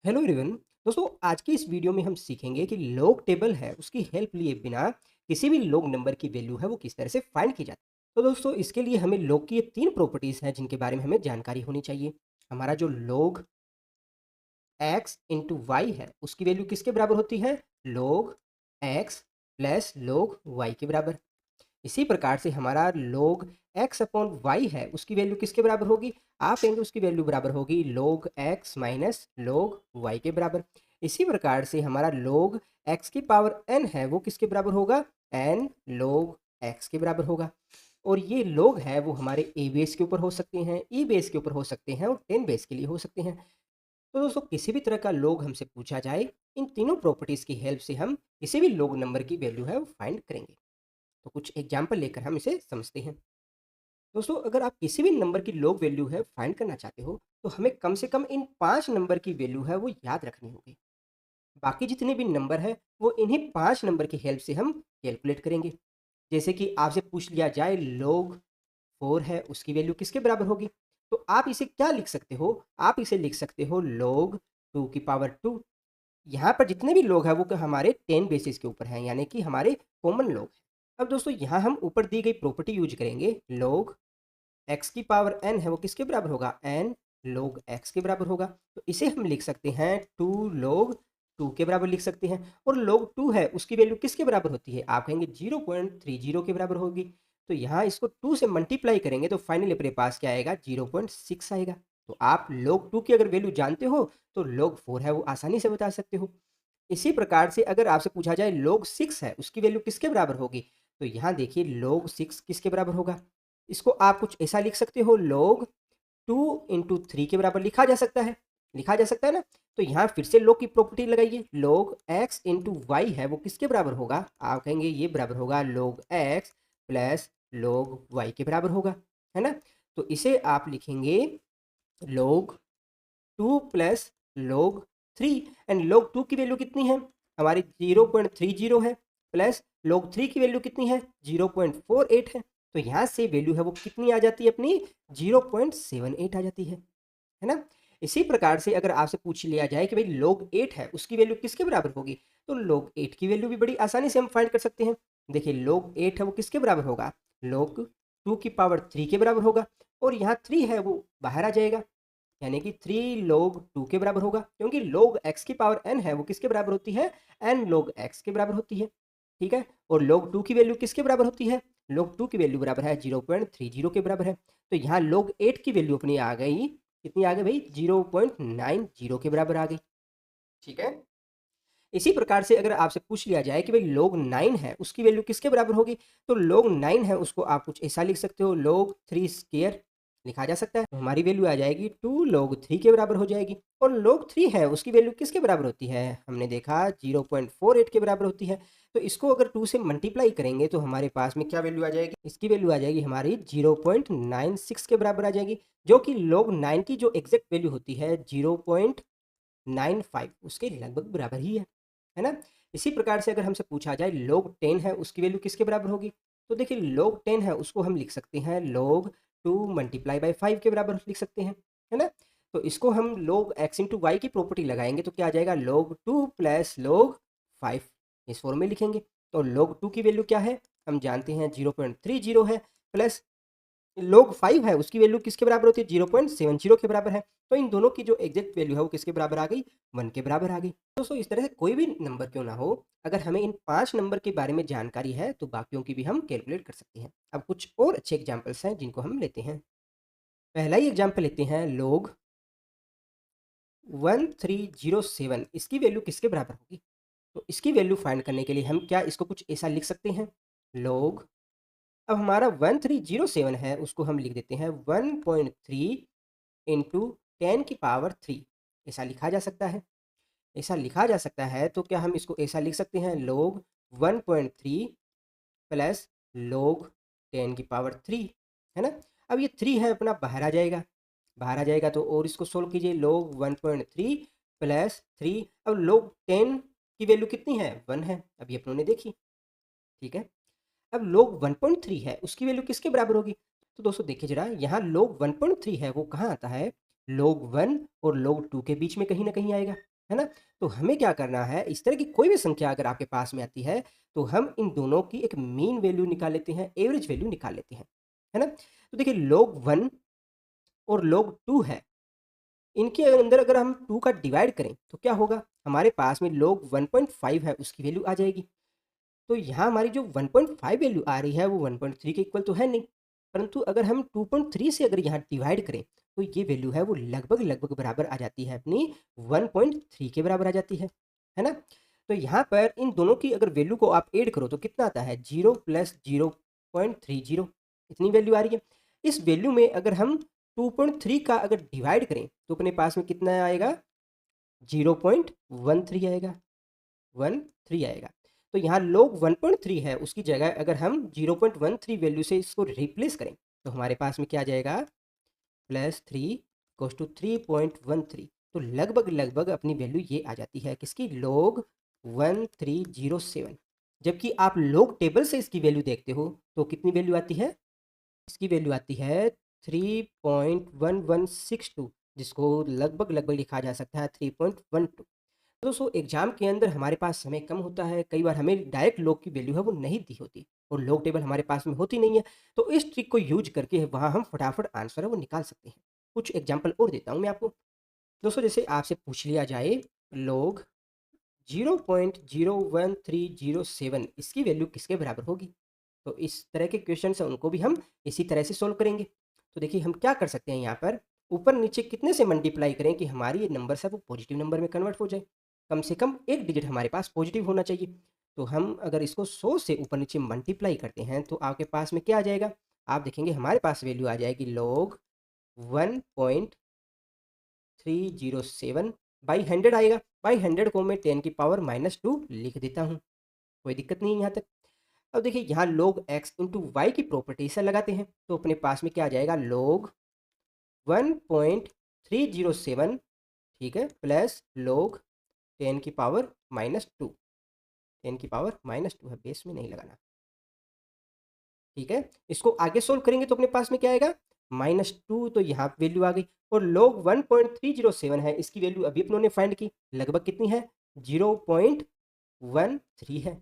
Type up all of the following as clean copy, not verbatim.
Hello everyone. दोस्तों, आज की इस वीडियो में हम सीखेंगे कि लॉग टेबल है उसकी हेल्प लिए बिना किसी भी लॉग नंबर की वैल्यू है वो किस तरह से फाइंड की जाती है। तो दोस्तों, इसके लिए हमें लॉग की ये तीन प्रॉपर्टीज हैं जिनके बारे में हमें जानकारी होनी चाहिए। हमारा जो लॉग एक्स इंटू वाई है उसकी वैल्यू किसके बराबर होती है? Log X plus log Y के बराबर। इसी प्रकार से हमारा log x अपॉन वाई है उसकी वैल्यू किसके बराबर होगी? आप कहेंगे उसकी वैल्यू बराबर होगी log x minus log y के बराबर। इसी प्रकार से हमारा log x की पावर n है वो किसके बराबर होगा? n log x के बराबर होगा। और ये log है वो हमारे a बेस के ऊपर हो सकते हैं, e बेस के ऊपर हो सकते हैं और 10 बेस के लिए हो सकते हैं। तो दोस्तों, किसी भी तरह का log हमसे पूछा जाए, इन तीनों प्रॉपर्टीज की हेल्प से हम किसी भी log नंबर की वैल्यू है वो फाइंड करेंगे। तो कुछ एग्जाम्पल लेकर हम इसे समझते हैं। दोस्तों, अगर आप किसी भी नंबर की लॉग वैल्यू है फाइंड करना चाहते हो तो हमें कम से कम इन 5 नंबर की वैल्यू है वो याद रखनी होगी। बाकी जितने भी नंबर है वो इन्हीं 5 नंबर की हेल्प से हम कैलकुलेट करेंगे। जैसे कि आपसे पूछ लिया जाए log 4 है उसकी वैल्यू किसके बराबर होगी? तो आप इसे क्या लिख सकते हो? आप इसे लिख सकते हो log 2 की पावर 2। यहाँ पर जितने भी लोग हैं वो हमारे 10 बेसिस के ऊपर हैं, यानी कि हमारे कॉमन लोग हैं। अब दोस्तों, यहाँ हम ऊपर दी गई प्रॉपर्टी यूज करेंगे। log x की पावर n है वो किसके बराबर होगा? n log x के बराबर होगा। तो इसे हम लिख सकते हैं 2 log 2 के बराबर लिख सकते हैं। और log 2 है उसकी वैल्यू किसके बराबर होती है? आप कहेंगे 0.30 के बराबर होगी। तो यहाँ इसको 2 से मल्टीप्लाई करेंगे तो फाइनली अपने पास क्या आएगा? 0.6 आएगा। तो आप log 2 की अगर वैल्यू जानते हो तो log 4 है वो आसानी से बता सकते हो। इसी प्रकार से अगर आपसे पूछा जाए log 6 है उसकी वैल्यू किसके बराबर होगी? तो यहाँ देखिए log 6 किसके बराबर होगा? इसको आप कुछ ऐसा लिख सकते हो, log 2 इंटू 3 के बराबर लिखा जा सकता है। लिखा जा सकता है ना? तो यहाँ फिर से log की प्रॉपर्टी लगाइए। log x इंटू वाई है वो किसके बराबर होगा? आप कहेंगे ये बराबर होगा log x plus log y के बराबर होगा, है ना? तो इसे आप लिखेंगे log 2 plus log 3। And log 2 की वैल्यू कितनी है? हमारी 0.30 है, प्लस log 3 की वैल्यू कितनी है? 0.48 है। तो यहाँ से वैल्यू है वो कितनी आ जाती है अपनी? 0.78 आ जाती है ना? इसी प्रकार से अगर आपसे पूछ लिया जाए कि भाई log 8 है उसकी वैल्यू किसके बराबर होगी? तो log 8 की वैल्यू भी बड़ी आसानी से हम फाइंड कर सकते हैं। देखिए log 8 है वो किसके बराबर होगा? log 2 की पावर 3 के बराबर होगा। और यहाँ 3 है वो बाहर आ जाएगा, यानी कि 3 log 2 के बराबर होगा, क्योंकि log x की पावर n है वो किसके बराबर होती है? n log x के बराबर होती है। ठीक है? और log 2 की वैल्यू किसके बराबर होती है? log 2 की वैल्यू बराबर है 0.30 के बराबर है। तो यहाँ log 8 की वैल्यू अपनी आ गई, कितनी आ गई भाई? 0.90 के बराबर आ गई। ठीक है? इसी प्रकार से अगर आपसे पूछ लिया जाए कि भाई log 9 है उसकी वैल्यू किसके बराबर होगी? तो log 9 है उसको आप कुछ ऐसा लिख सकते हो, log 3 स्क्वायर लिखा जा सकता है। तो हमारी वैल्यू आ जाएगी 2 log 3 के बराबर हो जाएगी। और log 3 है उसकी वैल्यू किसके बराबर होती है? हमने देखा 0.48 के बराबर होती है। तो इसको अगर 2 से मल्टीप्लाई करेंगे तो हमारे पास में क्या वैल्यू आ जाएगी? इसकी वैल्यू आ जाएगी हमारी 0.96 के बराबर आ जाएगी, जो कि log 9 की जो एग्जैक्ट वैल्यू होती है 0.95 उसके लगभग बराबर ही है ना? इसी प्रकार से अगर हमसे पूछा जाए log 10 है उसकी वैल्यू किसके बराबर होगी? तो देखिए log 10 है उसको हम लिख सकते हैं log 2 मल्टीप्लाई बाय 5 के बराबर लिख सकते हैं, है ना? तो इसको हम log x इंटू वाई की प्रॉपर्टी लगाएंगे तो क्या आ जाएगा? log 2 प्लस log 5 इस फॉर्म में लिखेंगे। तो log 2 की वैल्यू क्या है? हम जानते हैं 0.30 है, प्लस log 5 है उसकी वैल्यू किसके बराबर होती है? 0.70 के बराबर है। तो इन दोनों की जो एग्जैक्ट वैल्यू है वो किसके बराबर आ गई? 1 के बराबर आ गई। दोस्तों, इस तरह से कोई भी नंबर क्यों ना हो, अगर हमें इन 5 नंबर के बारे में जानकारी है तो बाकियों की भी हम कैलकुलेट कर सकते हैं। अब कुछ और अच्छे एग्जांपल्स हैं जिनको हम लेते हैं। पहला ही एग्जांपल लेते हैं, log 1307 इसकी वैल्यू किसके बराबर होगी? तो इसकी वैल्यू फाइंड करने के लिए हम क्या इसको कुछ ऐसा लिख सकते हैं, log, अब हमारा 1307 है उसको हम लिख देते हैं 1.3 इंटू 10 की पावर 3। ऐसा लिखा जा सकता है। ऐसा लिखा जा सकता है तो क्या हम इसको ऐसा लिख सकते हैं, log 1.3 प्लस log 10 की पावर 3, है ना? अब ये 3 है अपना बाहर आ जाएगा। बाहर आ जाएगा तो और इसको सोल्व कीजिए, log 1.3 प्लस 3। अब log 10 की वैल्यू कितनी है? 1 है, अभी अपनों ने देखी। ठीक है? अब log 1.3 है उसकी वैल्यू किसके बराबर होगी? तो दोस्तों देखिए जरा, यहाँ log 1.3 है वो कहाँ आता है? log 1 और log 2 के बीच में कहीं न कहीं आएगा, है ना? तो हमें क्या करना है, इस तरह की कोई भी संख्या अगर आपके पास में आती है, तो हम इन दोनों की एक मीन वैल्यू निकाल लेते हैं, एवरेज वैल्यू निकाल लेते हैं, है ना? तो देखिए log 1 और log 2 है, इनके अंदर अगर हम 2 का डिवाइड करें, तो क्या होगा? हमारे पास में log 1.5 है, उसकी वैल्यू आ जाएगी। तो यहाँ हमारी जो 1.5 वैल्यू आ रही है वो 1.3 के इक्वल तो है नहीं, परंतु अगर हम 2.3 से अगर यहाँ डिवाइड करें तो ये वैल्यू है वो लगभग लगभग बराबर आ जाती है अपनी 1.3 के बराबर आ जाती है ना? तो यहाँ पर इन दोनों की अगर वैल्यू को आप ऐड करो तो कितना आता है 0 प्लस 0.30, इतनी वैल्यू आ रही है। इस वैल्यू में अगर हम 2.3 का अगर डिवाइड करें तो अपने पास में कितना आएगा 0.13 आएगा, 13 आएगा। तो यहाँ log 1.3 है, उसकी जगह अगर हम 0.13 वैल्यू से इसको रिप्लेस करें, तो हमारे पास में क्या आ जाएगा +3 इक्वल्स टू 3.13। तो लगभग-लगभग अपनी वैल्यू ये आ जाती है किसकी log 1307। जबकि आप log टेबल से इसकी वैल्यू देखते हो, तो कितनी वैल्यू आती है? इसकी वैल्यू आती है 3.1162, जिसको लगभग-लगभग लिखा जा सकता है 3.12। दोस्तों एग्जाम के अंदर हमारे पास समय कम होता है, कई बार हमें डायरेक्ट log की वैल्यू है वो नहीं दी होती और log टेबल हमारे पास में होती नहीं है, तो इस ट्रिक को यूज करके वहाँ हम फटाफट आंसर है वो निकाल सकते हैं। कुछ एग्जाम्पल और देता हूँ मैं आपको। दोस्तों जैसे आपसे पूछ लिया जाए log 0.01307 इसकी वैल्यू किसके बराबर होगी? तो इस तरह के क्वेश्चन हैं उनको भी हम इसी तरह से सोल्व करेंगे। तो देखिए हम क्या कर सकते हैं यहाँ पर, ऊपर नीचे कितने से मल्टीप्लाई करें कि हमारी ये नंबर है वो पॉजिटिव नंबर में कन्वर्ट हो जाए। कम से कम एक डिजिट हमारे पास पॉजिटिव होना चाहिए। तो हम अगर इसको 100 से ऊपर नीचे मल्टीप्लाई करते हैं तो आपके पास में क्या आ जाएगा? आप देखेंगे हमारे पास वैल्यू आ जाएगी log 1.307 बाई 100 आएगा। बाई 100 को मैं 10 की पावर -2 लिख देता हूँ। कोई दिक्कत नहीं है यहाँ तक। अब देखिए यहाँ log x इंटू वाई की प्रॉपर्टी से लगाते हैं तो अपने पास में क्या आ जाएगा log 1.307, ठीक है, प्लस log 10 की पावर -2, 10 की पावर -2 है, बेस में नहीं लगाना, ठीक है। इसको आगे सोल्व करेंगे तो अपने पास में क्या आएगा -2, तो यहाँ वैल्यू आ गई। और log 1.307 है, इसकी वैल्यू अभी अपनों ने फाइंड की, लगभग कितनी है 0.13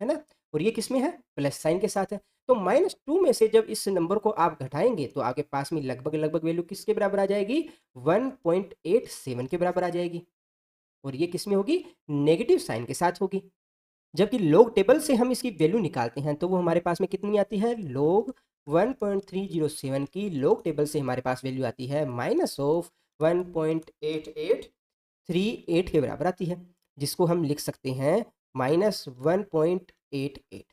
है ना? और ये किसमें है? प्लस साइन के साथ है। तो -2 में से जब इस नंबर को आप घटाएँगे तो आपके पास में लगभग-लगभग वैल्यू किसके बराबर आ जाएगी? 1.87 के बराबर आ जाएगी। और ये किसमें होगी? नेगेटिव साइन के साथ होगी। जबकि log टेबल से हम इसकी वैल्यू निकालते हैं तो वो हमारे पास में कितनी आती है? log 1.307 की log टेबल से हमारे पास वैल्यू आती है -1.8838 के बराबर आती है, जिसको हम लिख सकते हैं -1.88,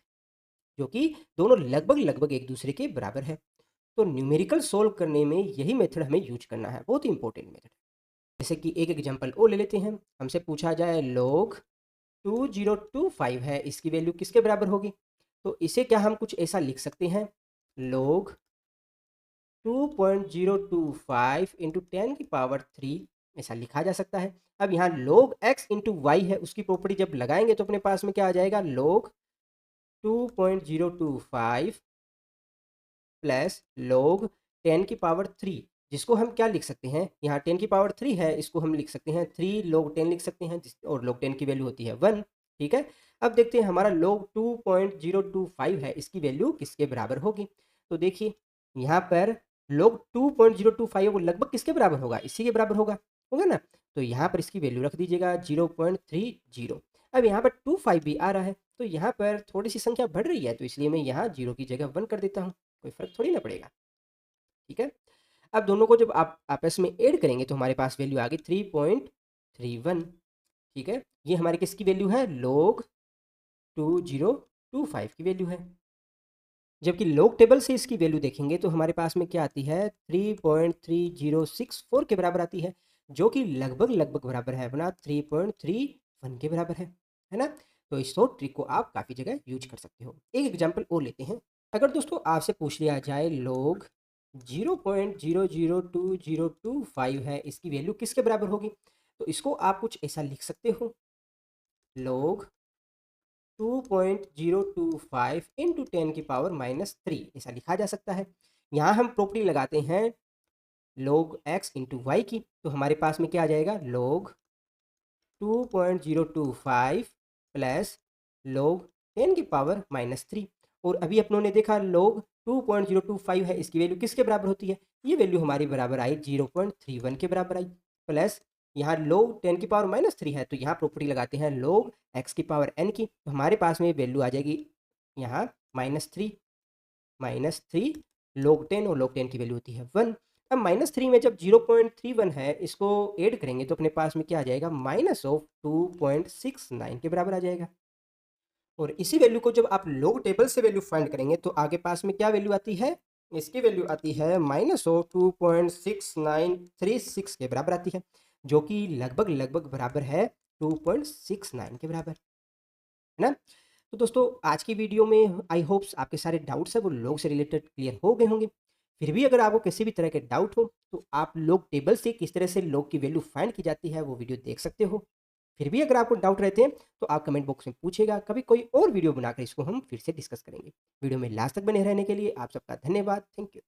जो कि दोनों लगभग-लगभग एक दूसरे के बराबर है। तो न्यूमेरिकल सोल्व करने में यही मेथड हमें यूज़ करना है, बहुत ही इंपॉर्टेंट मेथड है। जैसे कि एक एग्जांपल और ले लेते हैं, हमसे पूछा जाए log 2025 है, इसकी वैल्यू किसके बराबर होगी? तो इसे क्या हम कुछ ऐसा लिख सकते हैं, log 2.025 इंटू 10 की पावर 3, ऐसा लिखा जा सकता है। अब यहाँ log x इंटू वाई है, उसकी प्रॉपर्टी जब लगाएंगे तो अपने पास में क्या आ जाएगा log 2.025 प्लस log 10 की पावर 3, जिसको हम क्या लिख सकते हैं, यहाँ 10 की पावर 3 है, इसको हम लिख सकते हैं 3 log 10 लिख सकते हैं, और log 10 की वैल्यू होती है 1, ठीक है। अब देखते हैं हमारा log 2.025 है, इसकी वैल्यू किसके बराबर होगी? तो देखिए यहाँ पर log 2.025 वो लगभग किसके बराबर होगा? इसी के बराबर होगा ना? तो यहाँ पर इसकी वैल्यू रख दीजिएगा 0.30। अब यहाँ पर 25 भी आ रहा है, तो यहाँ पर थोड़ी-सी संख्या बढ़ रही है, तो इसलिए मैं यहाँ 0 की जगह 1 कर देता हूँ, कोई फ़र्क थोड़ी ना पड़ेगा, ठीक है। अब दोनों को जब आप आपस में ऐड करेंगे तो हमारे पास वैल्यू आ गई 3.31, ठीक है। ये हमारी किसकी वैल्यू है? log 2025 की वैल्यू है। जबकि log टेबल से इसकी वैल्यू देखेंगे तो हमारे पास में क्या आती है 3.3064 के बराबर आती है, जो कि लगभग-लगभग बराबर है अपना 3.31 के बराबर है ना? तो इस शॉर्ट ट्रिक को आप काफ़ी जगह यूज़ कर सकते हो। एक एग्जांपल और लेते हैं। अगर दोस्तों आपसे पूछ लिया जाए log 0.002025 है, इसकी वैल्यू किसके बराबर होगी? तो इसको आप कुछ ऐसा लिख सकते हो, log 2.025 इंटू 10 की पावर -3, ऐसा लिखा जा सकता है। यहाँ हम प्रॉपर्टी लगाते हैं log x इंटू वाई की, तो हमारे पास में क्या आ जाएगा log 2.025 प्लस log 10 की पावर -3। और अभी अपनों ने देखा log 2.025 है, इसकी वैल्यू किसके बराबर होती है? ये वैल्यू हमारी बराबर आई 0.31 के बराबर आई। प्लस यहाँ log 10 की पावर -3 है, तो यहाँ प्रॉपर्टी लगाते हैं log x की पावर n की, तो हमारे पास में वैल्यू आ जाएगी यहाँ -3 log 10, और log 10 की वैल्यू होती है 1। अब -3 में जब 0.31 है, इसको ऐड करेंगे तो अपने पास में क्या आ जाएगा, -2.69 के बराबर आ जाएगा। और इसी वैल्यू को जब आप log टेबल से वैल्यू फाइंड करेंगे तो आगे पास में क्या वैल्यू आती है, इसकी वैल्यू आती है -2.6936 के बराबर आती है, जो कि लगभग लगभग बराबर है 2.69 के बराबर, है ना? तो दोस्तों आज की वीडियो में आई होप्स आपके सारे डाउट्स हैं वो log से रिलेटेड क्लियर हो गए होंगे। फिर भी अगर आपको किसी भी तरह के डाउट हो तो आप log टेबल से किस तरह से log की वैल्यू फाइंड की जाती है वो वीडियो देख सकते हो। फिर भी अगर आपको डाउट रहते हैं तो आप कमेंट बॉक्स में पूछेगा, कभी कोई और वीडियो बनाकर इसको हम फिर से डिस्कस करेंगे। वीडियो में लास्ट तक बने रहने के लिए आप सबका धन्यवाद। Thank you.